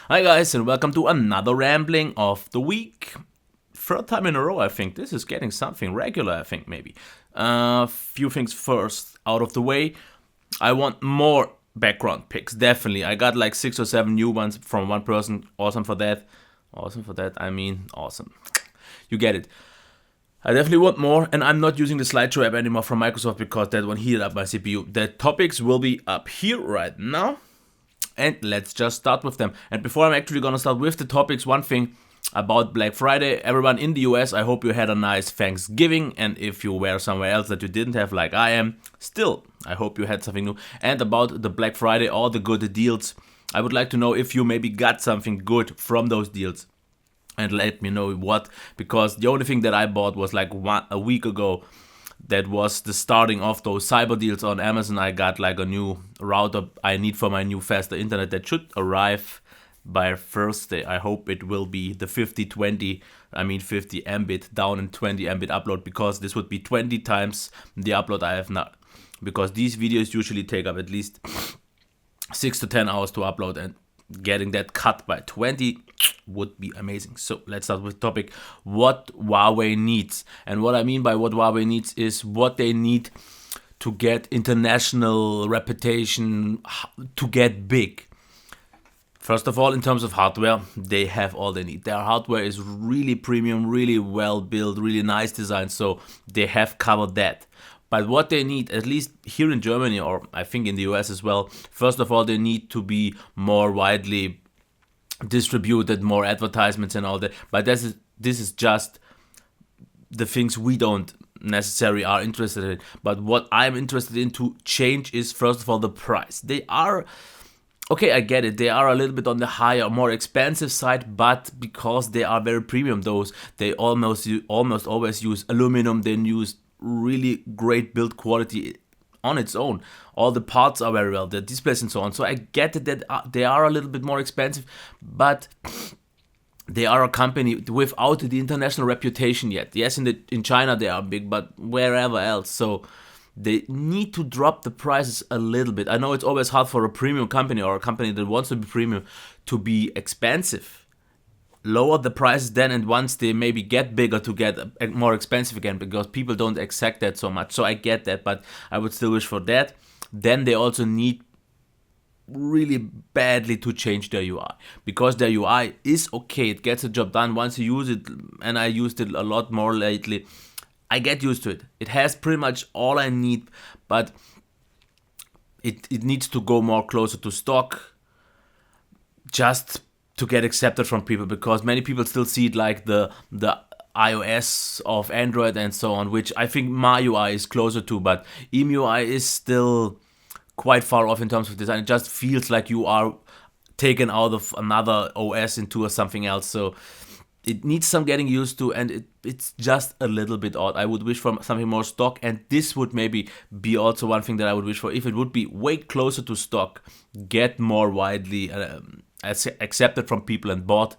Hi guys, and welcome to another rambling of the week. Third time in a row, I think. This is getting something regular, I think, maybe. Few things first out of the way. I want more background pics, definitely. I got like 6 or 7 new ones from one person. Awesome for that. Awesome for that, I mean, awesome. You get it. I definitely want more, and I'm not using the slideshow app anymore from Microsoft because that one heated up my CPU. The topics will be up here right now. And let's just start with them. And before I'm actually gonna start with the topics, one thing about Black Friday. Everyone in the US, I hope you had a nice Thanksgiving. And if you were somewhere else that you didn't have, like I am, still, I hope you had something new. And about the Black Friday, all the good deals, I would like to know if you maybe got something good from those deals. And let me know what, because the only thing that I bought was like a week ago. That was the starting of those cyber deals on Amazon. I got like a new router I need for my new faster internet that should arrive by Thursday. I hope it will be the 5020, 50 Mbit down and 20 Mbit upload, because this would be 20 times the upload I have now. Because these videos usually take up at least 6 to 10 hours to upload, and getting that cut by 20 would be amazing. So let's start with the topic, what Huawei needs. And what I mean by what Huawei needs is what they need to get international reputation, to get big. First of all, in terms of hardware, they have all they need. Their hardware is really premium, really well built, really nice design, so they have covered that. But what they need, at least here in Germany, or I think in the US as well, first of all, they need to be more widely distributed, more advertisements and all that. But this is just the things we don't necessarily are interested in. But what I'm interested in to change is, first of all, the price. They are, okay, I get it, they are a little bit on the higher, more expensive side, but because they are very premium, they almost always use aluminum, they use really great build quality on its own. All the parts are very well, the displays and so on. So I get it that they are a little bit more expensive, but they are a company without the international reputation yet. Yes, in China they are big, but wherever else. So they need to drop the prices a little bit. I know it's always hard for a premium company or a company that wants to be premium to be expensive. Lower the prices then, and once they maybe get bigger, to get more expensive again, because people don't accept that so much. So I get that, but I would still wish for that. Then they also need really badly to change their UI, because their UI is okay, it gets the job done once you use it, and I used it a lot more lately. I get used to it. It has pretty much all I need, but it needs to go more closer to stock, just to get accepted from people, because many people still see it like the iOS of Android and so on, which I think my UI is closer to, but EMUI is still quite far off in terms of design. It just feels like you are taken out of another OS into something else, so it needs some getting used to, and it's just a little bit odd. I would wish for something more stock, and this would maybe be also one thing that I would wish for, if it would be way closer to stock, get more widely accepted from people and bought.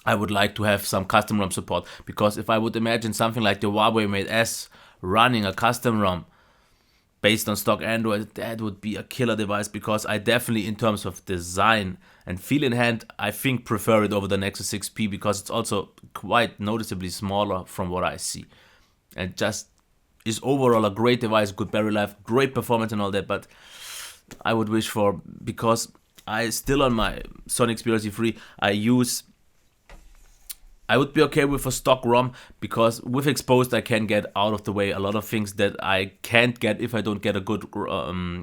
I would like to have some custom ROM support, because if I would imagine something like the Huawei Mate S running a custom ROM based on stock Android, that would be a killer device, because I definitely, in terms of design and feel in hand, I think prefer it over the Nexus 6P, because it's also quite noticeably smaller from what I see, and just is overall a great device, good battery life, great performance and all that. But I would wish for, because I still, on my Sony Xperia Z3, I would be okay with a stock ROM, because with Exposed I can get out of the way a lot of things that I can't get if I don't get a good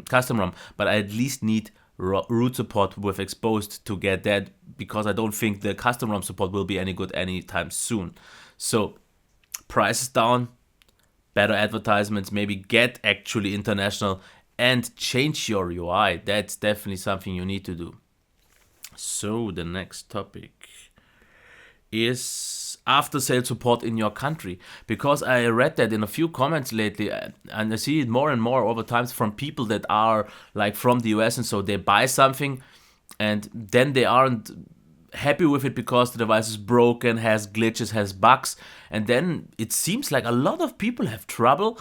custom ROM. But I at least need root support with Exposed to get that, because I don't think the custom ROM support will be any good anytime soon. So prices down, better advertisements, maybe get actually international, and change your UI. That's definitely something you need to do. So the next topic is after sale support in your country, because I read that in a few comments lately, and I see it more and more over times from people that are like from the US, and so they buy something and then they aren't happy with it because the device is broken, has glitches, has bugs, and then it seems like a lot of people have trouble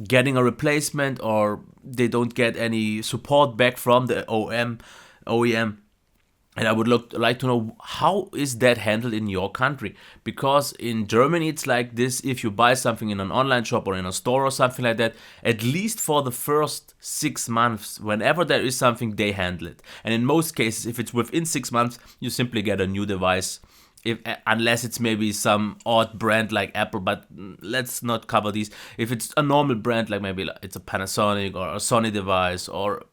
getting a replacement, or they don't get any support back from the OEM, And I would like to know, how is that handled in your country? Because in Germany, it's like this: if you buy something in an online shop or in a store or something like that, at least for the first 6 months, whenever there is something, they handle it. And in most cases, if it's within 6 months, you simply get a new device. Unless it's maybe some odd brand like Apple, but let's not cover these. If it's a normal brand, like maybe it's a Panasonic or a Sony device or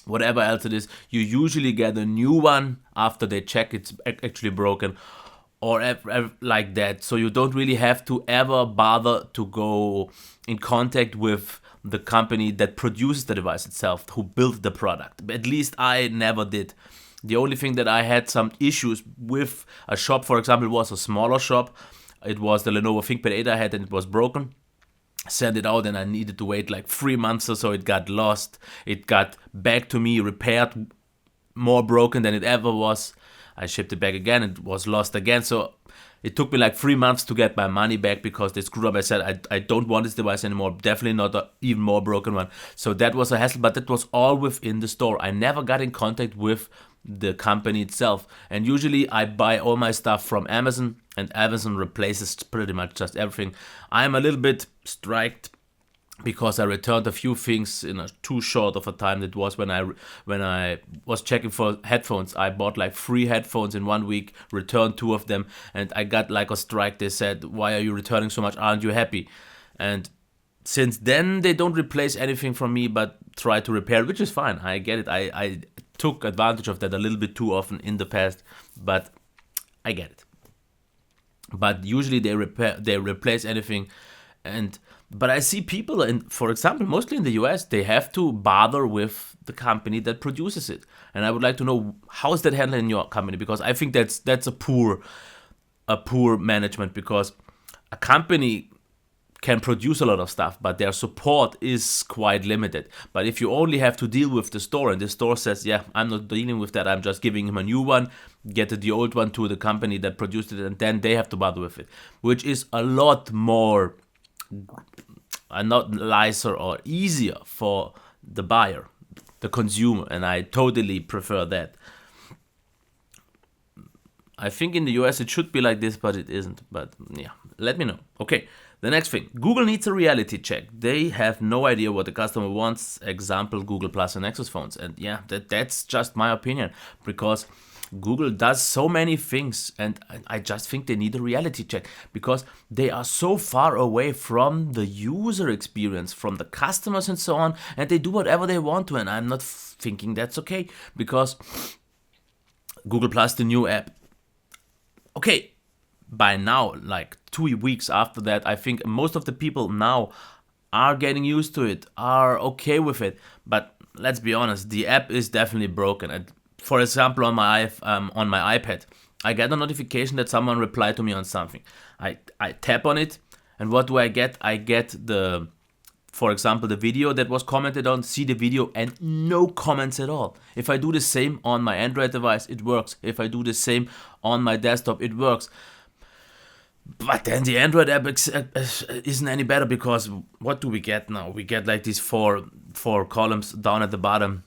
whatever else it is, you usually get a new one after they check it's actually broken, or like that. So you don't really have to ever bother to go in contact with the company that produces the device itself, who built the product. At least I never did. The only thing that I had some issues with a shop, for example, was a smaller shop. It was the Lenovo ThinkPad 8 I had, and it was broken. Sent it out, and I needed to wait like 3 months or so. It got lost. It got back to me, repaired, more broken than it ever was. I shipped it back again. It was lost again. So it took me like 3 months to get my money back because they screwed up. I said, I don't want this device anymore. Definitely not an even more broken one. So that was a hassle, but that was all within the store. I never got in contact with the company itself. And usually I buy all my stuff from Amazon, and Amazon replaces pretty much just everything. I'm a little bit striked because I returned a few things in a too short of a time. That was when I was checking for headphones. I bought like 3 headphones in 1 week, returned 2 of them, and I got like a strike. They said, "Why are you returning so much? Aren't you happy?" And since then, they don't replace anything from me, but try to repair, which is fine. I get it. I took advantage of that a little bit too often in the past, but I get it. But usually they replace anything. And but I see people, for example, mostly in the US, they have to bother with the company that produces it. And I would like to know, how is that handled in your company? Because I think that's a poor management, because a company can produce a lot of stuff, but their support is quite limited. But if you only have to deal with the store, and the store says, "Yeah, I'm not dealing with that, I'm just giving him a new one," get the old one to the company that produced it, and then they have to bother with it, which is a lot more, not nicer or easier for the buyer, the consumer, and I totally prefer that. I think in the US it should be like this, but it isn't. But yeah, let me know. Okay, the next thing. Google needs a reality check. They have no idea what the customer wants. Example, Google Plus and Nexus phones. And yeah, that's just my opinion, because Google does so many things, and I just think they need a reality check, because they are so far away from the user experience, from the customers and so on, and they do whatever they want to, and I'm not thinking that's okay, because Google Plus, the new app, okay, by now, like 2 weeks after that, I think most of the people now are getting used to it, are okay with it. But let's be honest, the app is definitely broken. And for example, on my iPad, I get a notification that someone replied to me on something. I tap on it, and what do I get? I get for example, the video that was commented on, see the video, and no comments at all. If I do the same on my Android device, it works. If I do the same on my desktop, it works. But then the Android app isn't any better, because what do we get now? We get like these four columns down at the bottom,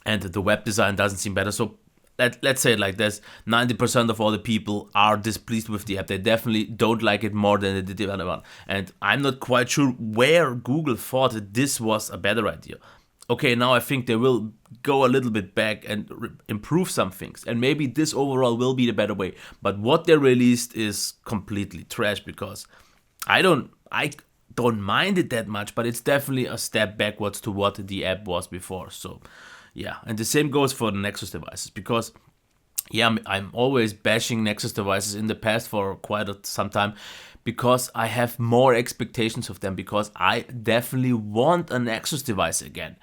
and the web design doesn't seem better. So let's say it like this: 90% of all the people are displeased with the app. They definitely don't like it more than the developer. And I'm not quite sure where Google thought that this was a better idea. Okay, now I think they will go a little bit back and improve some things, and maybe this overall will be the better way. But what they released is completely trash, because I don't mind it that much, but it's definitely a step backwards to what the app was before. So yeah, and the same goes for the Nexus devices, because yeah, I'm always bashing Nexus devices in the past for quite some time, because I have more expectations of them, because I definitely want a Nexus device again.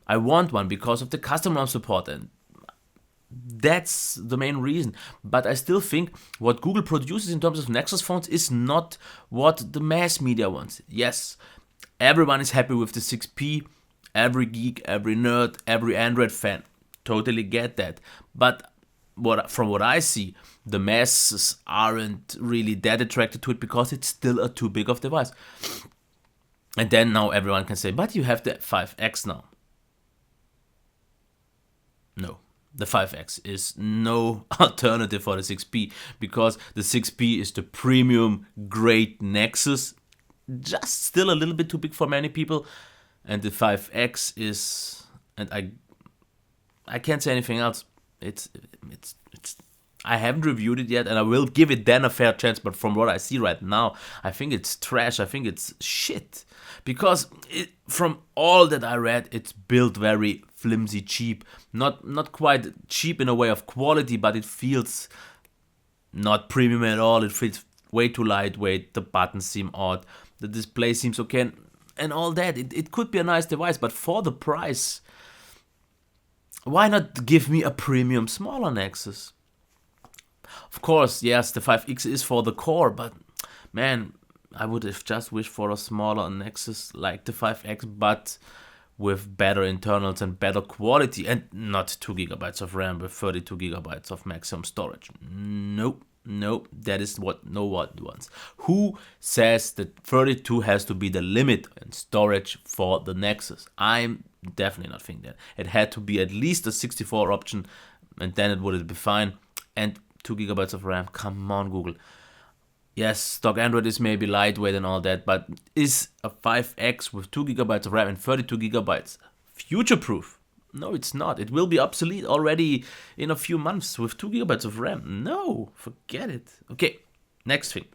I want one because of the customer support, and that's the main reason. But I still think what Google produces in terms of Nexus phones is not what the mass media wants. Yes, everyone is happy with the 6P, every geek, every nerd, every Android fan. Totally get that. But from what I see, the masses aren't really that attracted to it, because it's still a too big of device. And then now everyone can say, but you have the 5X now. No, the 5X is no alternative for the 6P, because the 6P is the premium grade Nexus, just still a little bit too big for many people, and the 5X is, and I can't say anything else. It's I haven't reviewed it yet, and I will give it then a fair chance, but from what I see right now, I think it's trash. I think it's shit. Because from all that I read, it's built very flimsy, cheap. Not quite cheap in a way of quality, but it feels not premium at all. It feels way too lightweight. The buttons seem odd. The display seems okay, and all that. It could be a nice device, but for the price, why not give me a premium smaller Nexus? Of course, yes, the 5X is for the core, but man, I would have just wished for a smaller Nexus like the 5X, but with better internals and better quality, and not 2 gigabytes of RAM with 32 gigabytes of maximum storage. Nope, that is what no one wants. Who says that 32 has to be the limit in storage for the Nexus? I'm definitely not thinking that. It had to be at least a 64 option, and then it would be fine. And 2 gigabytes of RAM, come on Google. Yes, stock Android is maybe lightweight and all that, but is a 5X with 2 gigabytes of RAM and 32 gigabytes future-proof? No, it's not. It will be obsolete already in a few months with 2 gigabytes of RAM. No, forget it. Okay, next thing.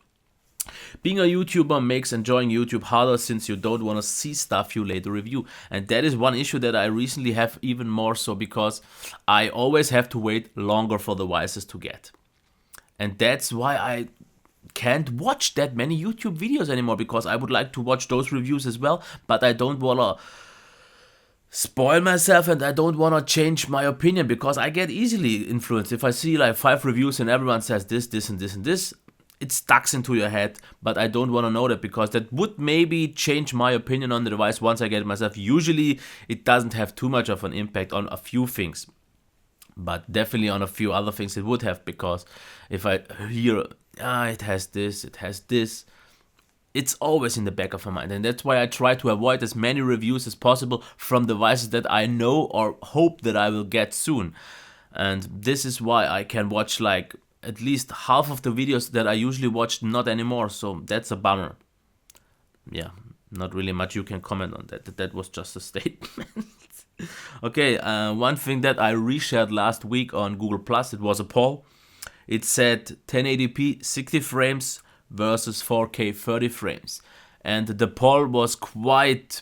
Being a YouTuber makes enjoying YouTube harder since you don't want to see stuff you later review. And that is one issue that I recently have even more so, because I always have to wait longer for devices to get. And that's why I can't watch that many YouTube videos anymore, because I would like to watch those reviews as well, but I don't want to spoil myself and I don't want to change my opinion, because I get easily influenced. If I see like 5 reviews and everyone says this, this and this and this, it stucks into your head, but I don't want to know that, because that would maybe change my opinion on the device once I get it myself. Usually it doesn't have too much of an impact on a few things, but definitely on a few other things it would have, because if I hear, it has this, it's always in the back of my mind. And that's why I try to avoid as many reviews as possible from devices that I know or hope that I will get soon. And this is why I can watch like at least half of the videos that I usually watch not anymore, so that's a bummer. Yeah, not really much you can comment on that. That was just a statement. Okay, one thing that I reshared last week on Google Plus, it was a poll. It said 1080p 60 frames versus 4K 30 frames. And the poll was quite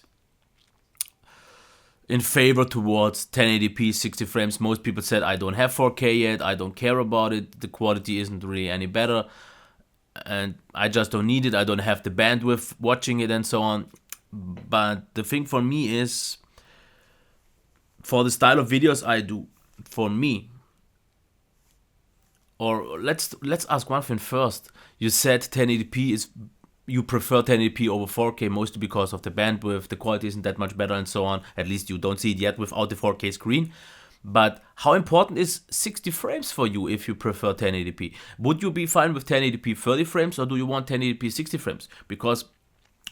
in favor towards 1080p 60 frames. Most people said, I don't have 4K yet, I don't care about it, the quality isn't really any better, and I just don't need it, I don't have the bandwidth watching it and so on. But the thing for me is, for the style of videos I do, for me, or let's ask one thing first. You said 1080p is, you prefer 1080p over 4K mostly because of the bandwidth, the quality isn't that much better and so on. At least you don't see it yet without the 4K screen. But how important is 60 frames for you if you prefer 1080p? Would you be fine with 1080p 30 frames, or do you want 1080p 60 frames? Because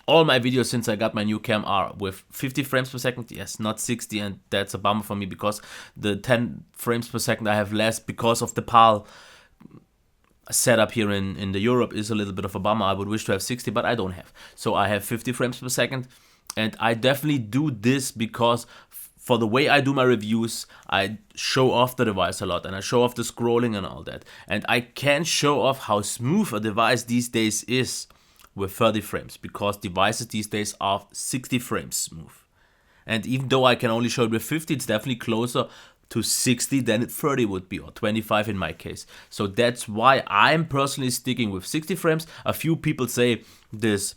all my videos since I got my new cam are with 50 frames per second, yes, not 60, and that's a bummer for me, because the 10 frames per second I have less because of the PAL setup here in the Europe is a little bit of a bummer. I would wish to have 60, but I don't have. So I have 50 frames per second, and I definitely do this because for the way I do my reviews, I show off the device a lot, and I show off the scrolling and all that. And I can show off how smooth a device these days is with 30 frames, because devices these days are 60 frames smooth. And even though I can only show it with 50, it's definitely closer to 60 than 30 would be, or 25 in my case. So that's why I'm personally sticking with 60 frames. A few people say this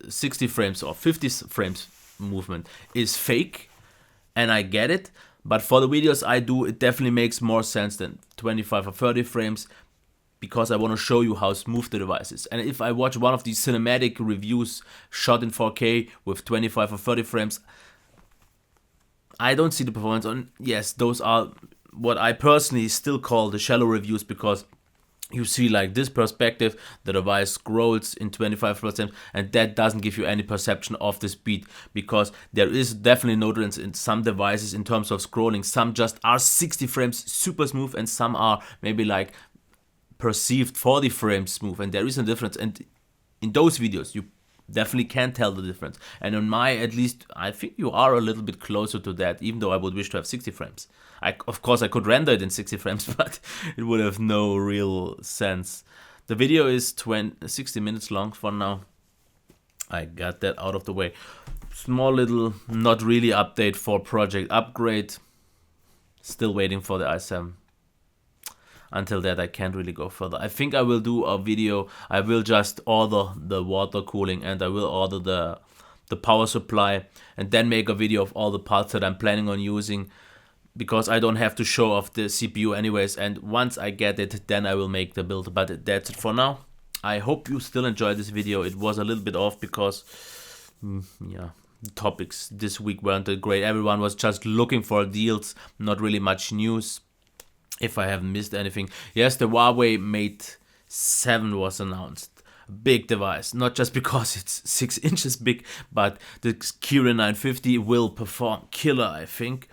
60 frames or 50 frames movement is fake, and I get it, but for the videos I do, it definitely makes more sense than 25 or 30 frames, because I want to show you how smooth the device is. And if I watch one of these cinematic reviews shot in 4K with 25 or 30 frames, I don't see the performance on. Yes, those are what I personally still call the shallow reviews, because you see like this perspective, the device scrolls in 25 frames, and that doesn't give you any perception of the speed, because there is definitely no difference in some devices in terms of scrolling. Some just are 60 frames super smooth, and some are maybe like perceived 40 frames smooth, and there is a difference. And in those videos you definitely can tell the difference, and on my, at least, I think you are a little bit closer to that, even though I would wish to have 60 frames. Of course I could render it in 60 frames, but it would have no real sense. The video is 60 minutes long for now. I got that out of the way. Small little, not really update for Project Upgrade. Still waiting for the i7. Until that, I can't really go further. I think I will do a video. I will just order the water cooling, and I will order the power supply, and then make a video of all the parts that I'm planning on using, because I don't have to show off the CPU anyways, and once I get it, then I will make the build. But that's it for now. I hope you still enjoyed this video. It was a little bit off because, yeah, the topics this week weren't that great. Everyone was just looking for deals, not really much news. If I haven't missed anything. Yes, the Huawei Mate 7 was announced. Big device, not just because it's 6 inches big, but the Kirin 950 will perform killer, I think.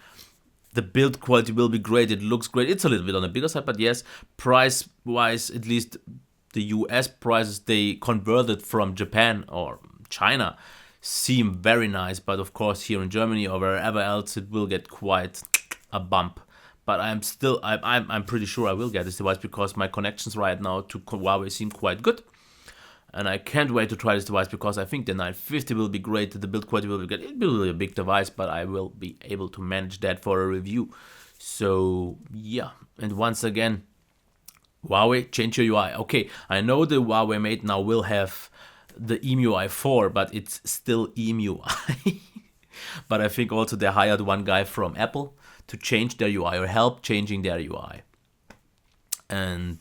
The build quality will be great, it looks great. It's a little bit on the bigger side, but yes, price-wise, at least the US prices they converted from Japan or China seem very nice, but of course here in Germany or wherever else it will get quite a bump. But I'm pretty sure I will get this device, because my connections right now to Huawei seem quite good. And I can't wait to try this device, because I think the 950 will be great, the build quality will be good. It will be a big device, but I will be able to manage that for a review. So yeah, and once again, Huawei, change your UI. Okay, I know the Huawei Mate now will have the EMUI 4, but it's still EMUI. But I think also they hired one guy from Apple to change their UI, or help changing their UI. And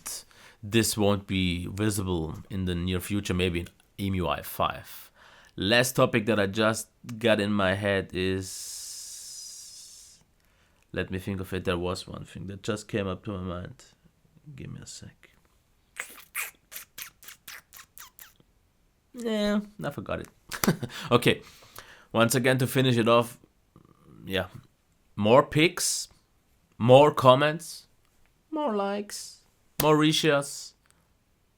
this won't be visible in the near future, maybe in EMUI 5. Last topic that I just got in my head is... Let me think of it. There was one thing that just came up to my mind. Give me a sec. Yeah, I forgot it. Okay, once again, to finish it off, yeah, more pics, more comments, more likes, more reshares,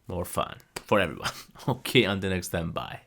more fun for everyone. Okay, until next time, bye.